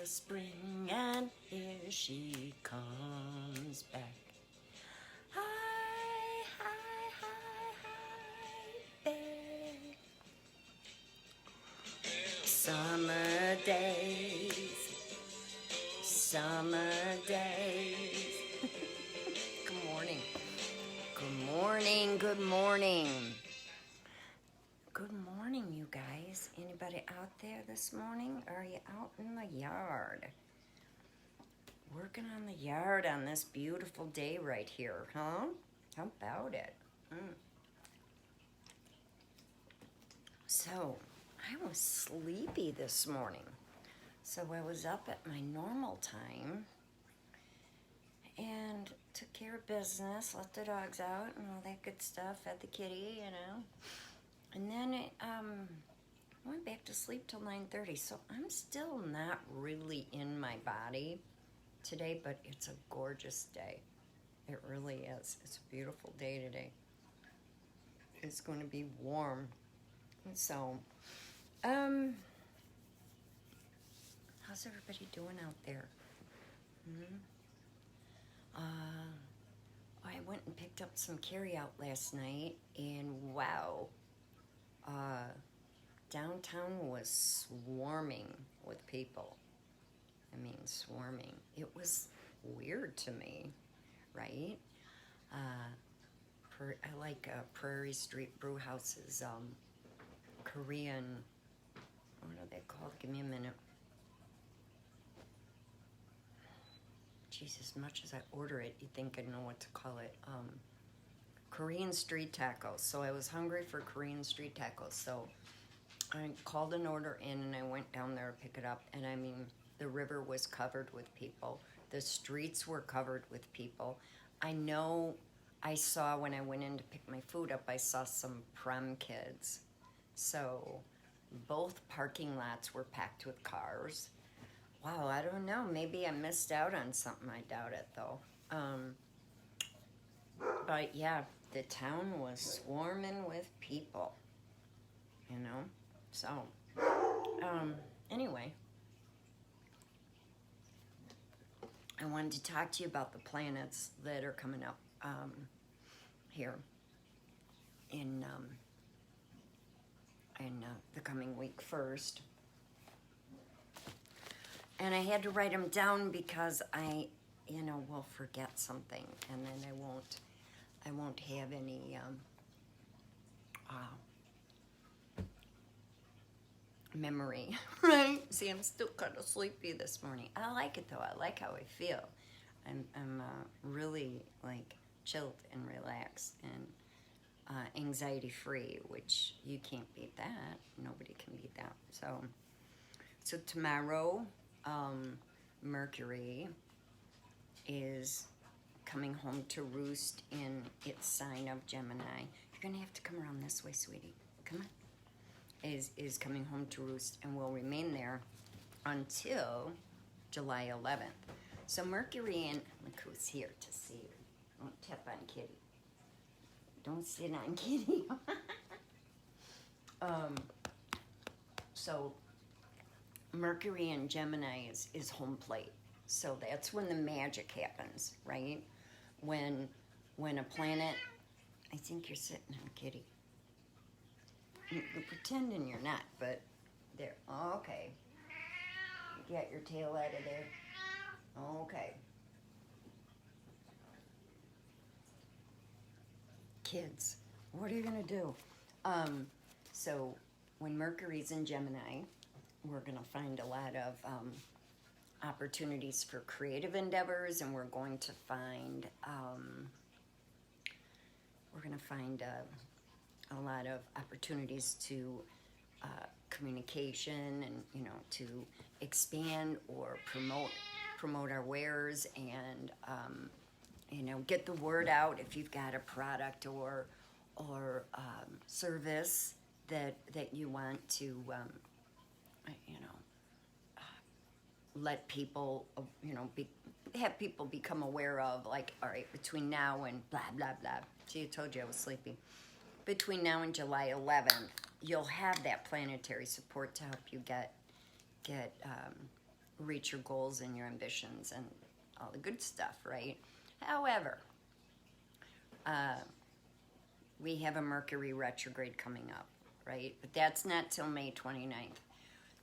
spring, and here she comes back. Hi, hi, hi, hi, babe. Summer days, summer days. Good morning. Good morning, good morning. Good morning, you guys. Anybody out there this morning? Are you out in the yard? Working on the yard on this beautiful day right here, huh? How about it? So, I was sleepy this morning. So I was up at my normal time and took care of business, let the dogs out and all that good stuff, fed the kitty, you know. And then went back to sleep till 9:30. So I'm still not really in my body today, but it's a gorgeous day. It really is. It's a beautiful day today. It's going to be warm. So, how's everybody doing out there? I went and picked up some carryout last night, and wow, downtown was swarming with people. I mean, swarming. It was weird to me, right? I like Prairie Street Brew House's Korean, what are they called? Give me a minute. Jeez, as much as I order it, you think I know what to call it. Korean street tacos. So I was hungry for Korean street tacos. So I called an order in and I went down there to pick it up. And I mean, the river was covered with people. The streets were covered with people. I know I saw when I went in to pick my food up, I saw some prom kids. So both parking lots were packed with cars. Wow, I don't know. Maybe I missed out on something. I doubt it, though. But yeah, the town was swarming with people, you know? So, anyway, I wanted to talk to you about the planets that are coming up here in the coming week first. And I had to write them down because I, will forget something, and then I won't have any memory, right? See, I'm still kind of sleepy this morning. I like it though. I like how I feel. I'm really like chilled and relaxed and anxiety free, which you can't beat that. Nobody can beat that. So tomorrow, Mercury is coming home to roost in its sign of Gemini. You're gonna have to come around this way, sweetie. Come on. Is coming home to roost and will remain there until July 11th. So Mercury and look who's here to see you. Don't tap on Kitty. Don't sit on Kitty. So Mercury in Gemini is home plate. So that's when the magic happens, right? When a planet, I think you're sitting on Kitty. You're pretending you're not, but there. Okay. Get your tail out of there. Okay. Kids, what are you gonna do? So when Mercury's in Gemini, we're gonna find a lot of opportunities for creative endeavors, and we're going to find a lot of opportunities to communication and to expand or promote our wares and get the word out if you've got a product or service that you want to let people have people become aware of, like, all right, between now and blah blah blah. See, I told you I was sleepy. Between now and July 11th, you'll have that planetary support to help you get reach your goals and your ambitions and all the good stuff, right? However, we have a Mercury retrograde coming up, right? But that's not till May 29th.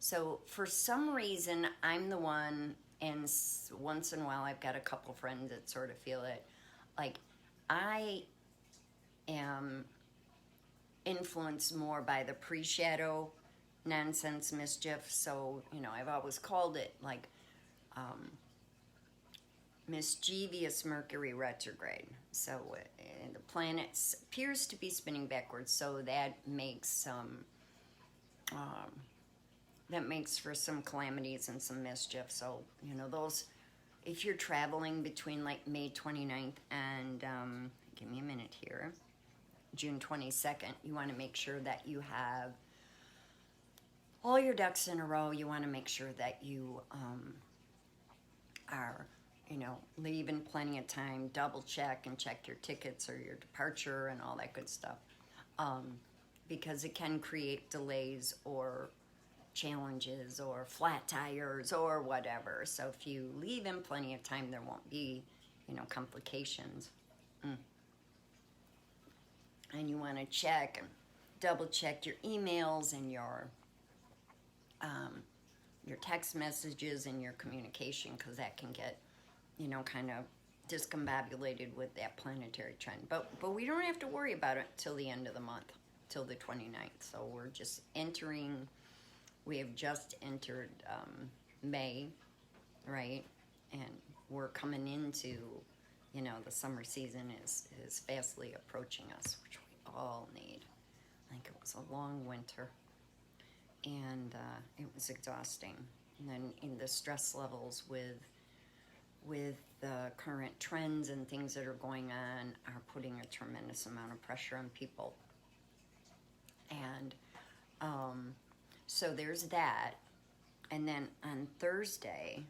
So for some reason, I'm the one, and once in a while I've got a couple friends that sort of feel it, like I am influenced more by the pre-shadow nonsense mischief. So, you know, I've always called it like mischievous Mercury retrograde. So the planet appears to be spinning backwards, so that makes for some calamities and some mischief. So, you know, those, if you're traveling between like May 29th and, give me a minute here, June 22nd, you want to make sure that you have all your ducks in a row. You want to make sure that you are, you know, leaving plenty of time, double check and check your tickets or your departure and all that good stuff, because it can create delays or challenges or flat tires or whatever. So if you leave in plenty of time, there won't be, you know, complications. And you want to check and double check your emails and your text messages and your communication, because that can get, you know, kind of discombobulated with that planetary trend. But we don't have to worry about it till the end of the month, till the 29th. So we're just entering, we have just entered May, right? And we're coming into, you know, the summer season is fastly approaching us, which we all need. I think it was a long winter, and it was exhausting. And then in the stress levels with the current trends and things that are going on are putting a tremendous amount of pressure on people. And so there's that. And then on Thursday,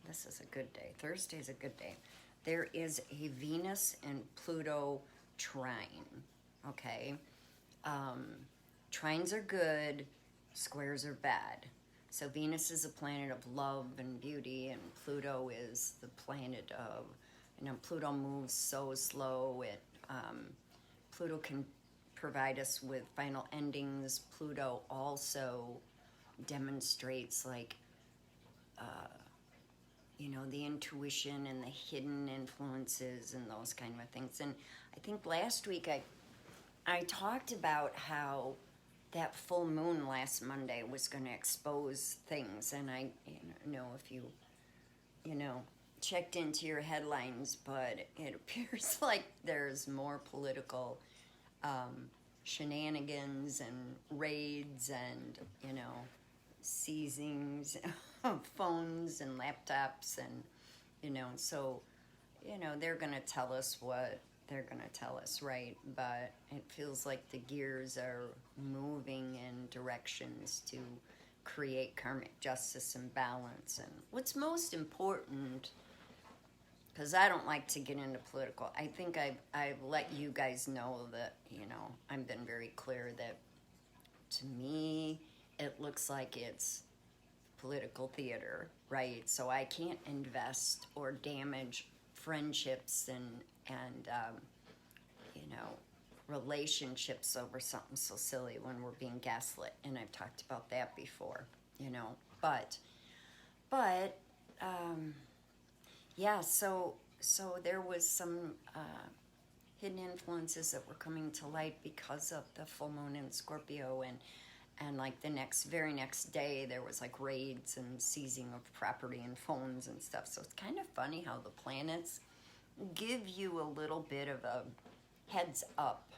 this is a good day. Thursday's a good day. There is a Venus and Pluto trine, okay? Trines are good, squares are bad. So Venus is a planet of love and beauty, and Pluto is the planet of, you know, Pluto moves so slow. Pluto can provide us with final endings. Pluto also demonstrates, like, you know, the intuition and the hidden influences and those kind of things. And I think last week I talked about how that full moon last Monday was going to expose things. And I know if you know, checked into your headlines, but it appears like there's more political shenanigans and raids and, you know, seizings of phones and laptops, and, you know, so, you know, they're going to tell us what they're going to tell us, right? But it feels like the gears are moving in directions to create karmic justice and balance. And what's most important, because I don't like to get into political, I think I've let you guys know that, you know, I've been very clear that to me it looks like it's political theater, right? So I can't invest or damage friendships and you know, relationships over something so silly when we're being gaslit. And I've talked about that before, you know, but yeah, so there was some hidden influences that were coming to light because of the full moon in Scorpio, and like the very next day there was like raids and seizing of property and phones and stuff. So it's kind of funny how the planets give you a little bit of a heads up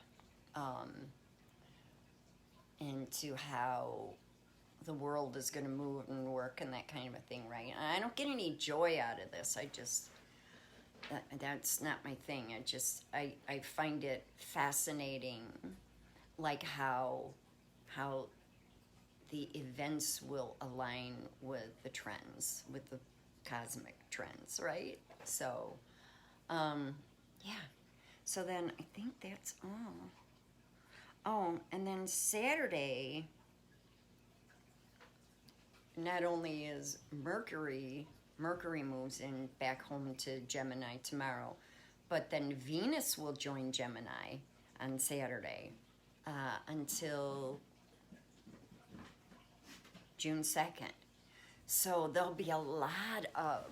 into how the world is going to move and work and that kind of a thing, right? And I don't get any joy out of this. That's not my thing. I find it fascinating, like how the events will align with the trends, with the cosmic trends, right? So, yeah. So then I think that's all. Oh, and then Saturday, not only is Mercury moves in back home to Gemini tomorrow, but then Venus will join Gemini on Saturday until June 2nd. So there'll be a lot of,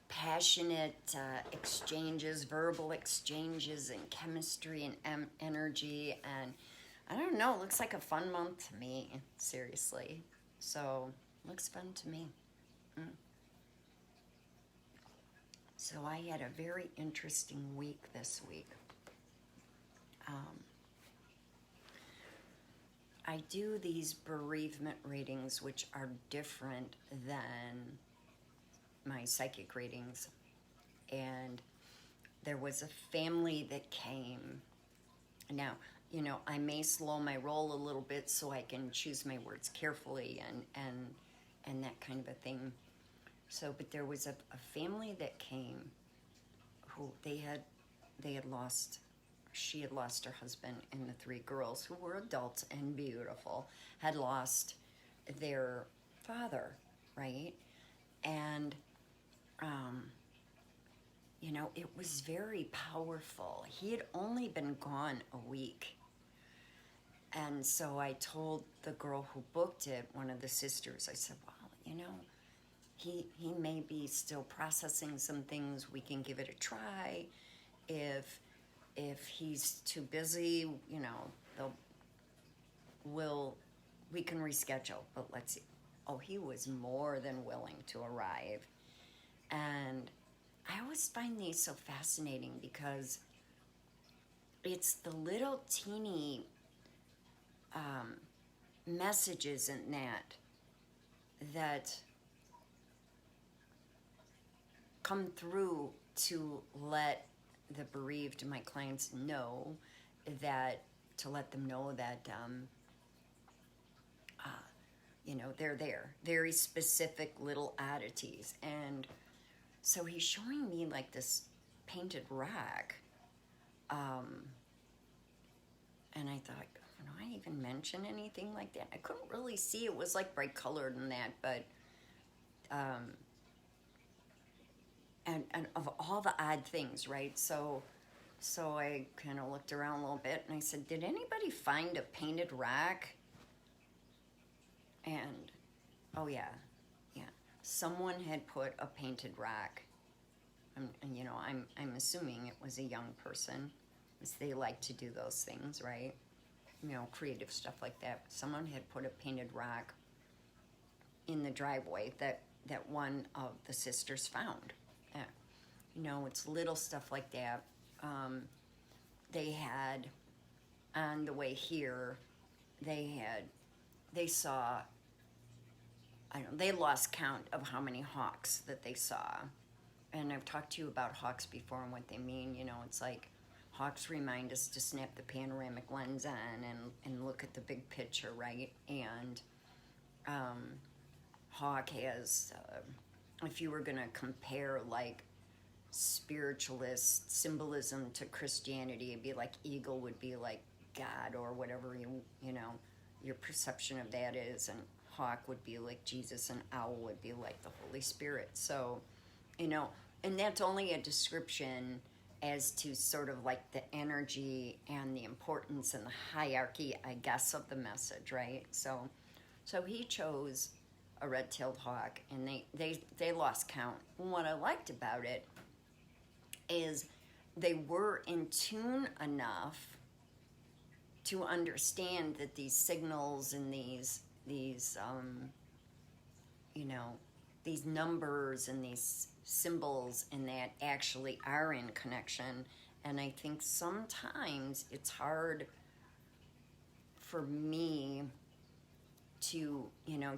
passionate exchanges, verbal exchanges, and chemistry and energy. And I don't know, it looks like a fun month to me, seriously. So, looks fun to me. So I had a very interesting week this week. I do these bereavement readings, which are different than my psychic readings. And there was a family that came. Now, I may slow my roll a little bit so I can choose my words carefully and that kind of a thing. So, but there was a family that came who she had lost her husband, and the three girls, who were adults and beautiful, had lost their father, right? And, it was very powerful. He had only been gone a week. And so I told the girl who booked it, one of the sisters, I said, well, he may be still processing some things. We can give it a try. If he's too busy, we can reschedule, but let's see. Oh, he was more than willing to arrive. And I always find these so fascinating because it's the little teeny messages in that come through to let the bereaved, my clients, know that, to let them know that, they're there. Very specific little oddities. And so he's showing me like this painted rock. And I thought, do I even mention anything like that? I couldn't really see. It was like bright colored and that, but and of all the odd things, right? So I kind of looked around a little bit and I said, did anybody find a painted rock? And oh yeah, someone had put a painted rock. I'm assuming it was a young person, because they like to do those things, right? Creative stuff like that. Someone had put a painted rock in the driveway that one of the sisters found. It's little stuff like that. They had, on the way here, they saw, they lost count of how many hawks that they saw. And I've talked to you about hawks before and what they mean. It's like hawks remind us to snap the panoramic lens on and look at the big picture, right? And hawk has, if you were going to compare like spiritualist symbolism to Christianity, it'd be like eagle would be like God or whatever your perception of that is, and hawk would be like Jesus, and owl would be like the Holy Spirit. So, and that's only a description as to sort of like the energy and the importance and the hierarchy, I guess, of the message, right? So he chose a red-tailed hawk, and they lost count. And what I liked about it is they were in tune enough to understand that these signals and these numbers and these symbols and that actually are in connection. And I think sometimes it's hard for me to,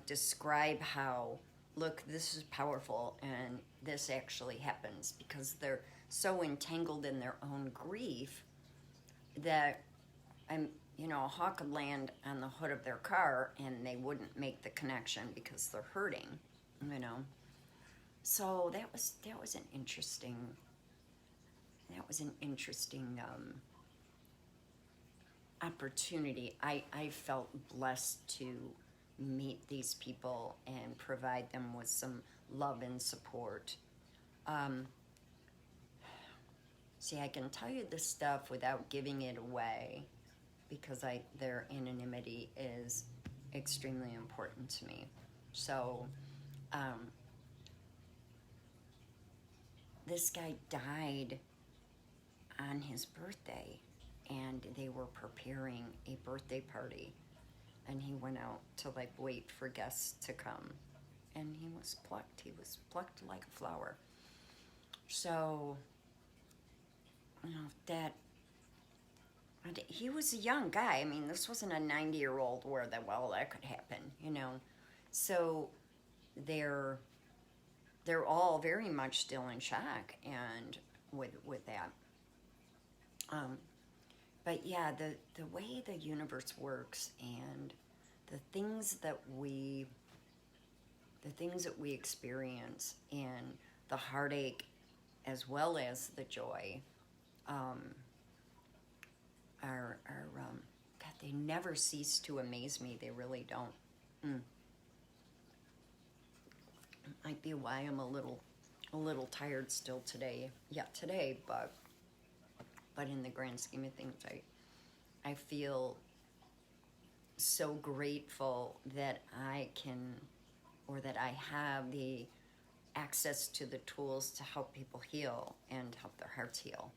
describe how, look, this is powerful and this actually happens, because they're so entangled in their own grief that a hawk could land on the hood of their car and they wouldn't make the connection because they're hurting, So that was an interesting opportunity. I felt blessed to meet these people and provide them with some love and support. See, I can tell you this stuff without giving it away because their anonymity is extremely important to me. So, this guy died on his birthday, and they were preparing a birthday party, and he went out to like wait for guests to come, and he was plucked like a flower. So, that he was a young guy. I mean, this wasn't a 90-year-old where that could happen, So they're all very much still in shock and with that. But yeah, the way the universe works and the things that we experience and the heartache as well as the joy God, they never cease to amaze me. They really don't. It might be why I'm a little tired still today. Yeah, today, but in the grand scheme of things, I feel so grateful that I have the access to the tools to help people heal and help their hearts heal,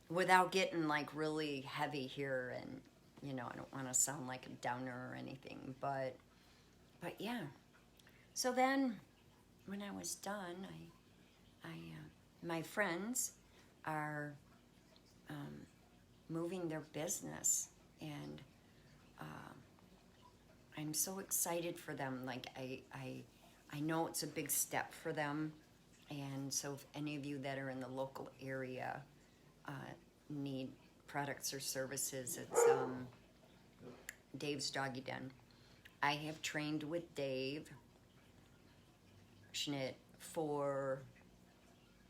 without getting like really heavy here, and I don't want to sound like a downer or anything, but yeah. So then when I was done, my friends are moving their business, and I'm so excited for them. Like I know it's a big step for them, and so if any of you that are in the local area need products or services, it's Dave's Doggy Den. I have trained with Dave Schnitt for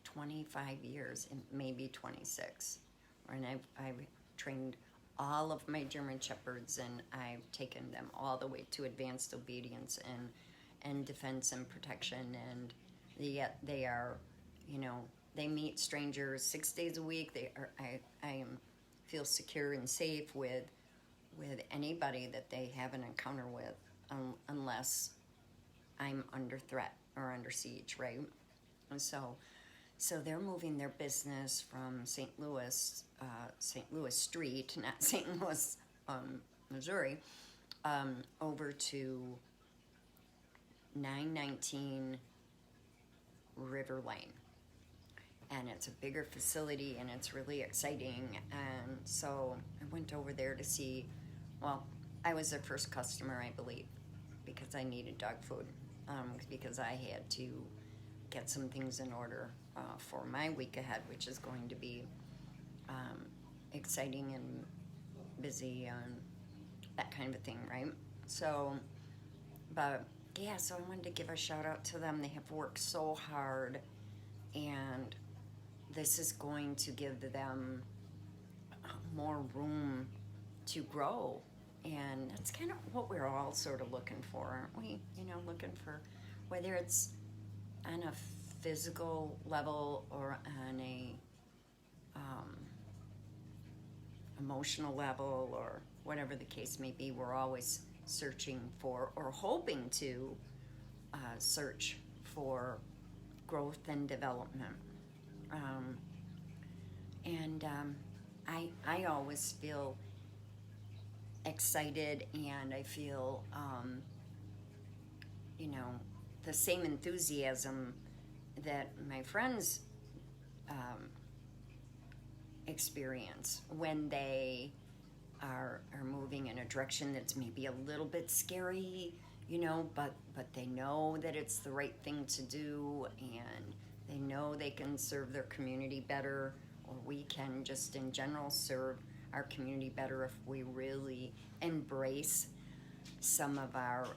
25 years, and maybe 26. And I've trained all of my German Shepherds, and I've taken them all the way to advanced obedience and defense and protection, and yet they are, they meet strangers 6 days a week. I feel secure and safe with anybody that they have an encounter with, unless I'm under threat or under siege, right? And so they're moving their business from St. Louis Street, not St. Louis, Missouri, over to 919 River Lane. And it's a bigger facility, and it's really exciting. And so I went over there to see, I was their first customer, I believe, because I needed dog food, because I had to get some things in order for my week ahead, which is going to be exciting and busy and that kind of thing, right? So, but yeah, so I wanted to give a shout out to them. They have worked so hard, and this is going to give them more room to grow. And that's kind of what we're all sort of looking for, aren't we? Looking for, whether it's on a physical level or on a emotional level, or whatever the case may be. We're always searching for, or hoping to search for, growth and development. I always feel excited, and I feel the same enthusiasm that my friends experience when they are moving in a direction that's maybe a little bit scary, but they know that it's the right thing to do, and they know they can serve their community better, or we can just in general serve our community better if we really embrace some of our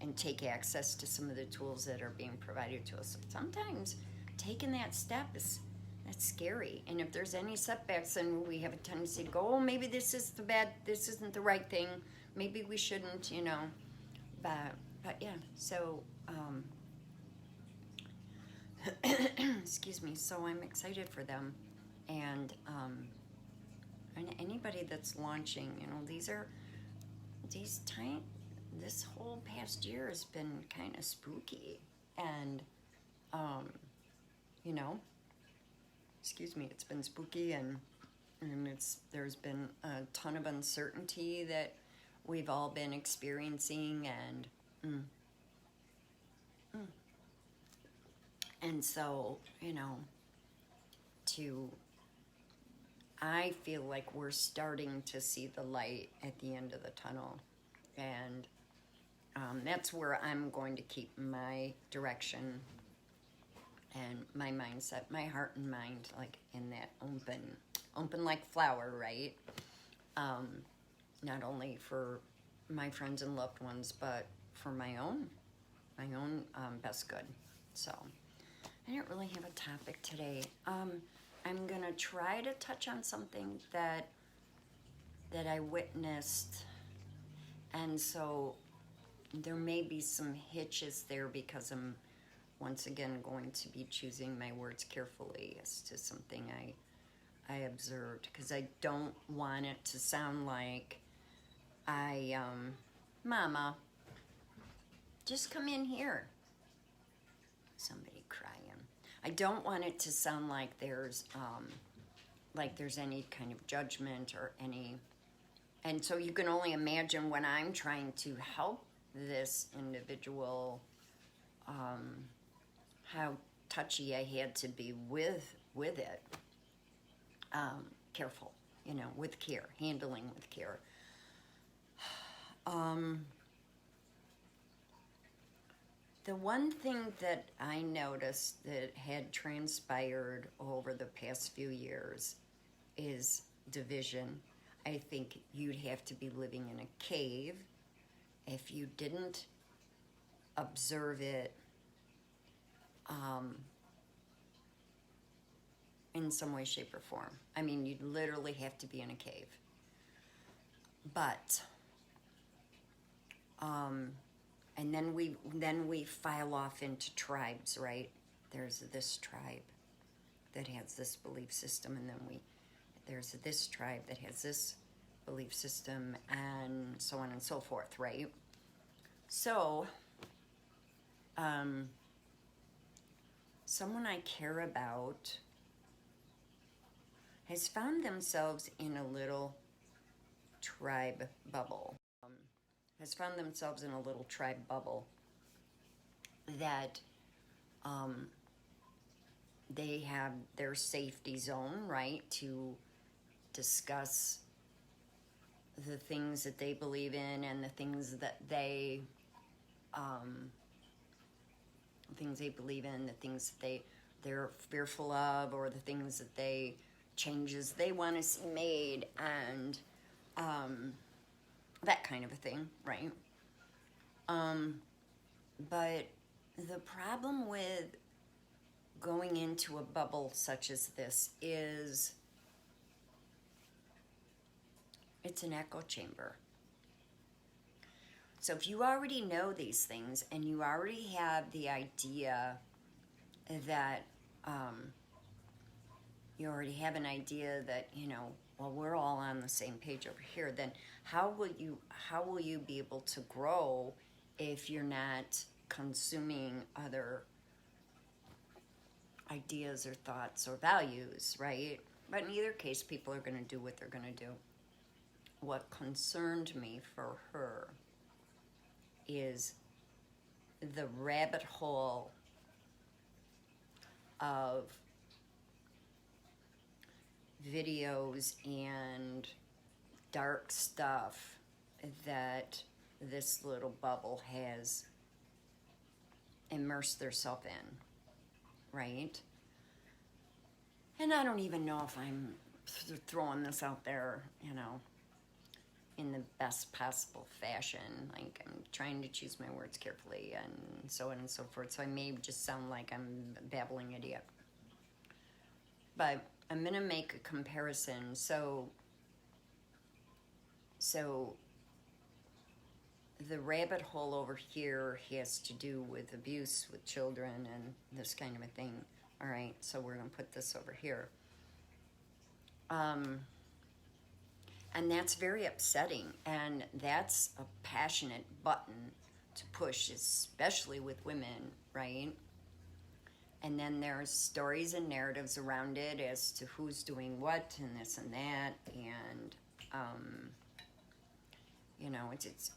and take access to some of the tools that are being provided to us. Sometimes taking that step That's scary. And if there's any setbacks, then we have a tendency to go, oh, maybe this isn't the right thing. Maybe we shouldn't, you know. But yeah, so, excuse me. So I'm excited for them. And anybody that's launching, you know, this whole past year has been kind of spooky. And, you know, excuse me, it's been spooky, and there's been a ton of uncertainty that we've all been experiencing, and so, you know, I feel like we're starting to see the light at the end of the tunnel, and that's where I'm going to keep my direction and my mindset, my heart and mind, like in that open like flower, right? Not only for my friends and loved ones, but for my own best good. So I didn't really have a topic today. I'm gonna try to touch on something that I witnessed, and so there may be some hitches there because I'm once again going to be choosing my words carefully as to something I observed, because I don't want it to sound like Mama, just come in here. Somebody crying. I don't want it to sound like there's any kind of judgment or any, and so you can only imagine when I'm trying to help this individual, how touchy I had to be with it. Careful, you know, with care, handling with care. The one thing that I noticed that had transpired over the past few years is division. I think you'd have to be living in a cave if you didn't observe it in some way, shape, or form. I mean, you'd literally have to be in a cave. But and then we file off into tribes, right? There's this tribe that has this belief system, and then there's this tribe that has this belief system, and so on and so forth, right? So, someone I care about has found themselves in a little tribe bubble. That they have their safety zone, right, to discuss the things that they believe in and the things that they're fearful of, or the things that changes they want to see made, and that kind of a thing, right? But the problem with going into a bubble such as this is it's an echo chamber. So if you already know these things and you already have the idea that you already have an idea that, you know, well, we're all on the same page over here, then how will you be able to grow if you're not consuming other ideas or thoughts or values, right? But in either case, people are going to do what they're going to do. What concerned me for her is the rabbit hole of videos and dark stuff that this little bubble has immersed themselves in, right? And I don't even know if I'm throwing this out there, you know, in the best possible fashion. Like, I'm trying to choose my words carefully and so on and so forth. So I may just sound like I'm a babbling idiot. but I'm going to make a comparison. So the rabbit hole over here has to do with abuse with children and this kind of a thing. All right, so we're going to put this over here. And that's very upsetting, and that's a passionate button to push, especially with women, right? And then there's stories and narratives around it as to who's doing what and this and that, and you know,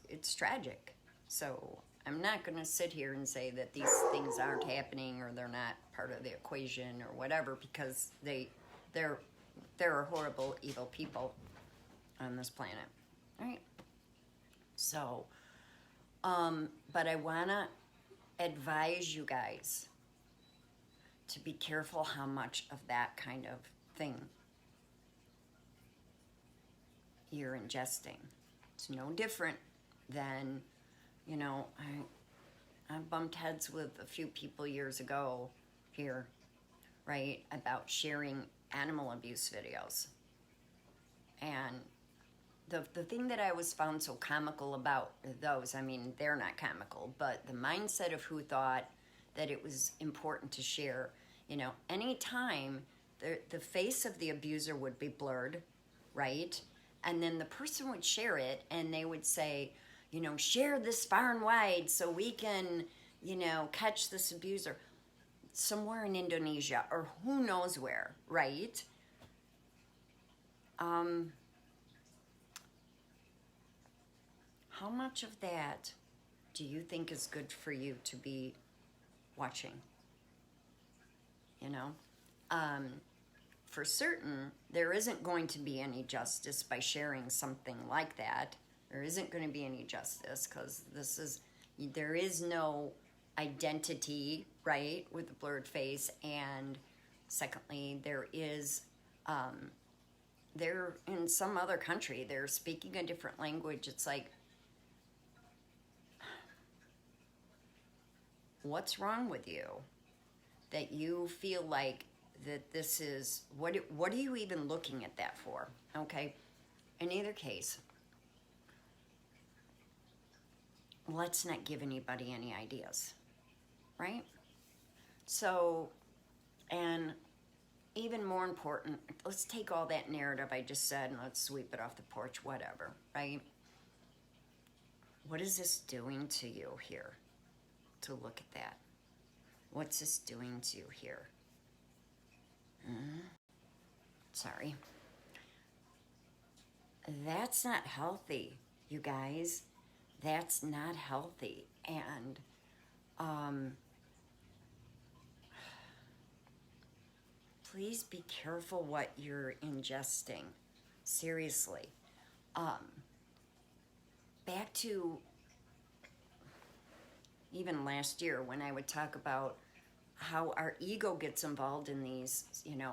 it's tragic. So I'm not going to sit here and say that these things aren't happening or they're not part of the equation or whatever, because there are horrible, evil people on this planet, right? So, but I want to advise you guys to be careful how much of that kind of thing you're ingesting. It's no different than, you know, I bumped heads with a few people years ago here, right, about sharing animal abuse videos. And the thing that I always found so comical about those, I mean, they're not comical, but the mindset of who thought that it was important to share, you know, anytime the face of the abuser would be blurred, right? And then the person would share it and they would say, you know, share this far and wide so we can, you know, catch this abuser somewhere in Indonesia or who knows where, right? How much of that do you think is good for you to be watching? You know? For certain, there isn't going to be any justice by sharing something like that. There isn't going to be any justice because there is no identity, right, with the blurred face. And secondly, there is, they're in some other country, they're speaking a different language. It's like, what's wrong with you that you feel like that this is, what are you even looking at that for? Okay, in either case, let's not give anybody any ideas, right? So, and even more important, let's take all that narrative I just said and let's sweep it off the porch, whatever, right? What is this doing to you here? To look at that. What's this doing to you here? Sorry. That's not healthy, you guys. That's not healthy. And please be careful what you're ingesting. Seriously. Back to even last year when I would talk about how our ego gets involved in these, you know,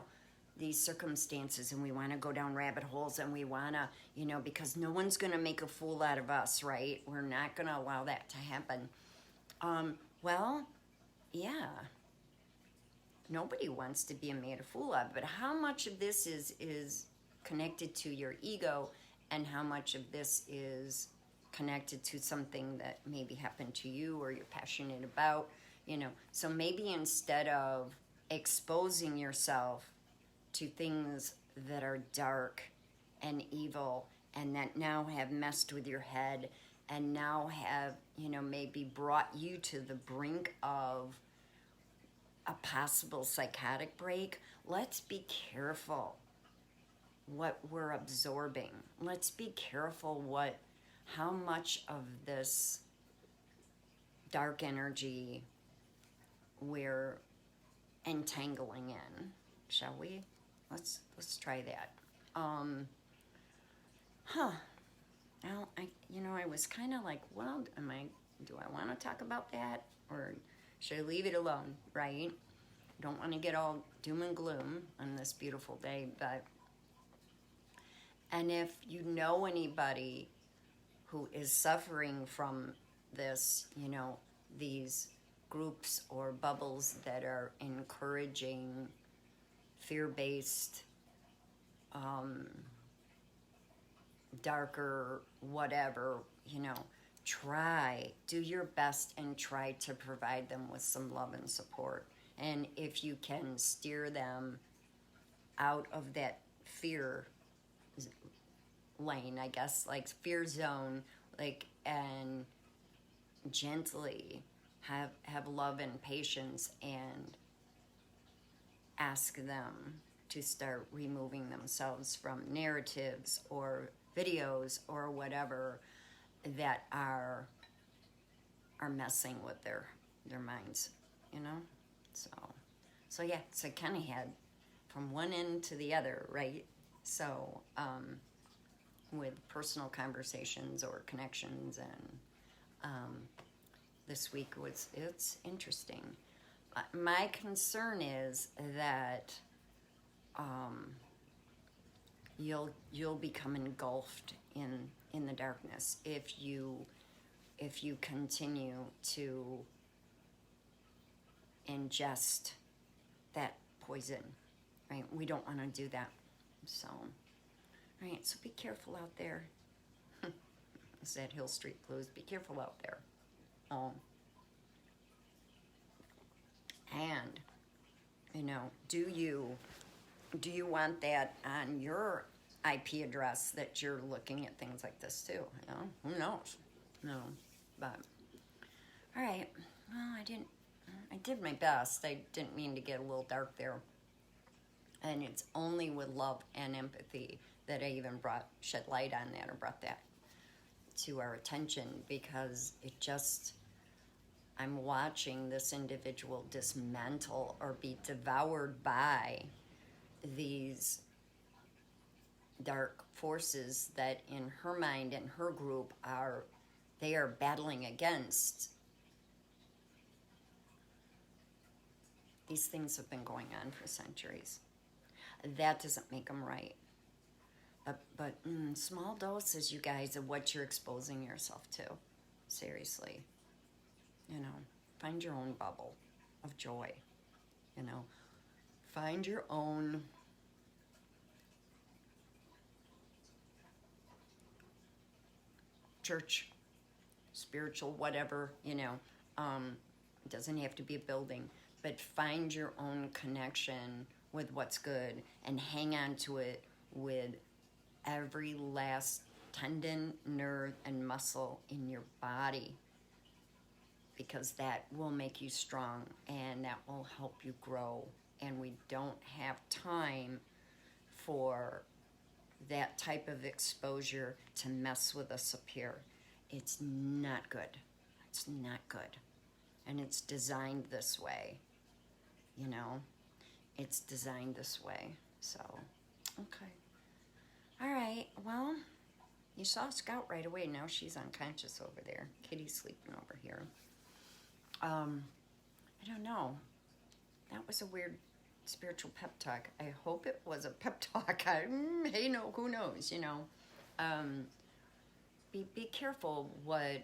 these circumstances, and we want to go down rabbit holes, and we want to, you know, because no one's going to make a fool out of us, right? We're not going to allow that to happen. Well, yeah, nobody wants to be made a fool of, but how much of this is connected to your ego, and how much of this is connected to something that maybe happened to you or you're passionate about, you know? So maybe instead of exposing yourself to things that are dark and evil and that now have messed with your head and now have, you know, maybe brought you to the brink of a possible psychotic break, let's be careful what we're absorbing. Let's be careful how much of this dark energy we're entangling in, shall we? Let's try that. Well, I was kind of like, well, do I want to talk about that, or should I leave it alone, right? Don't want to get all doom and gloom on this beautiful day, and if you know anybody who is suffering from this, you know, these groups or bubbles that are encouraging fear-based, darker, whatever, you know, do your best and try to provide them with some love and support. And if you can steer them out of that fear lane, I guess, like fear zone, like, and gently have love and patience, and ask them to start removing themselves from narratives or videos or whatever that are messing with their minds, you know? So yeah, so kind of had from one end to the other, right? So with personal conversations or connections, and this week it's interesting. My concern is that you'll become engulfed in the darkness if you continue to ingest that poison, right? We don't want to do that. So, right, so be careful out there. It's that Hill Street Blues. Be careful out there. And, you know, do you want that on your IP address that you're looking at things like this too? You know, who knows? No, but all right. Well, I did my best. I didn't mean to get a little dark there. And it's only with love and empathy that I even shed light on that, or brought that to our attention, because I'm watching this individual dismantle or be devoured by these dark forces that in her mind and her group they are battling against. These things have been going on for centuries. That doesn't make them right. But small doses, you guys, of what you're exposing yourself to. Seriously. You know, find your own bubble of joy. You know, find your own church, spiritual, whatever, you know. It doesn't have to be a building, but find your own connection with what's good and hang on to it with every last tendon, nerve, and muscle in your body, because that will make you strong and that will help you grow. And we don't have time for that type of exposure to mess with us up here. It's not good. It's not good. And it's designed this way, you know? It's designed this way. So, okay. All right, well, you saw Scout right away. Now she's unconscious over there. Kitty's sleeping over here. I don't know. That was a weird spiritual pep talk. I hope it was a pep talk. Hey, no, who knows, you know. Be careful what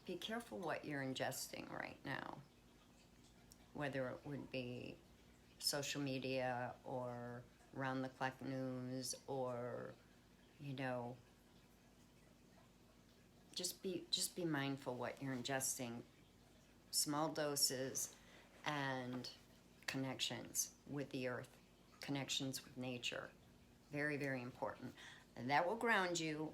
you're ingesting right now. Whether it would be social media or round-the-clock news, or, you know, just be mindful what you're ingesting. Small doses and connections with the earth, connections with nature. Very, very important. And that will ground you.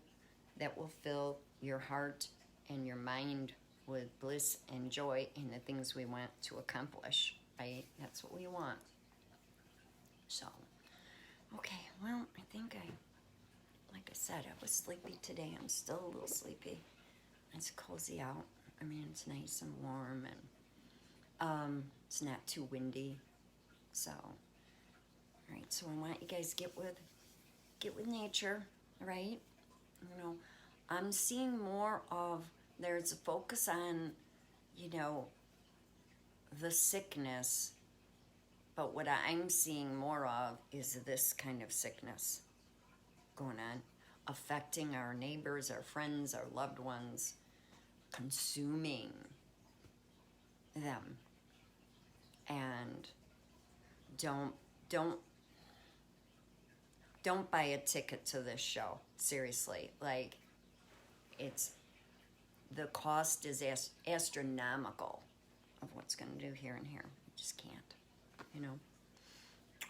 That will fill your heart and your mind with bliss and joy in the things we want to accomplish, right? That's what we want. So, okay, well, I think like I said, I was sleepy today. I'm still a little sleepy. It's cozy out. I mean, it's nice and warm, and it's not too windy. So, all right, so I want you guys get with nature, right? You know, I'm seeing more of, there's a focus on, you know, the sickness, but what I'm seeing more of is this kind of sickness going on, affecting our neighbors, our friends, our loved ones, consuming them. And don't don't buy a ticket to this show. Seriously, like, the cost is astronomical of what's going to do here and here. You just can't, you know.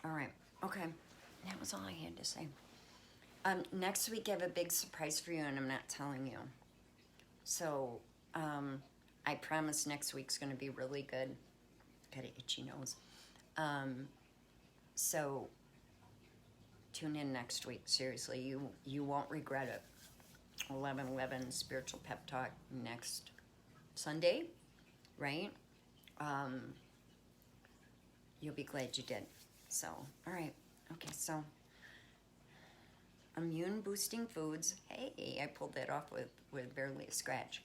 All right, okay, that was all I had to say. Next week I have a big surprise for you, and I'm not telling you. So, I promise next week's going to be really good. Got an itchy nose. So, tune in next week. Seriously, you won't regret it. 11:11 Spiritual Pep Talk next Sunday, right? You'll be glad you did. So, all right. Okay, so immune boosting foods. Hey, I pulled that off with barely a scratch.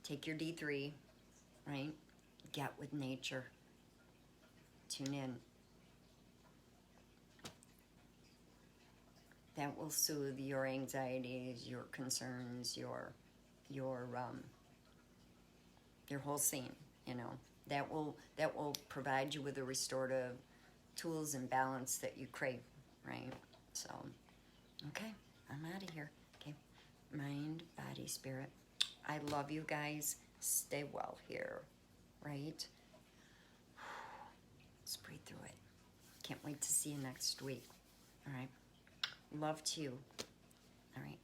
Take your D3, right? Get with nature. Tune in. That will soothe your anxieties, your concerns, your whole scene, you know. That will provide you with the restorative tools and balance that you crave, right? So, okay, I'm out of here. Okay, mind, body, spirit. I love you guys. Stay well here, right? Let's breathe through it. Can't wait to see you next week. All right. Love to you. All right.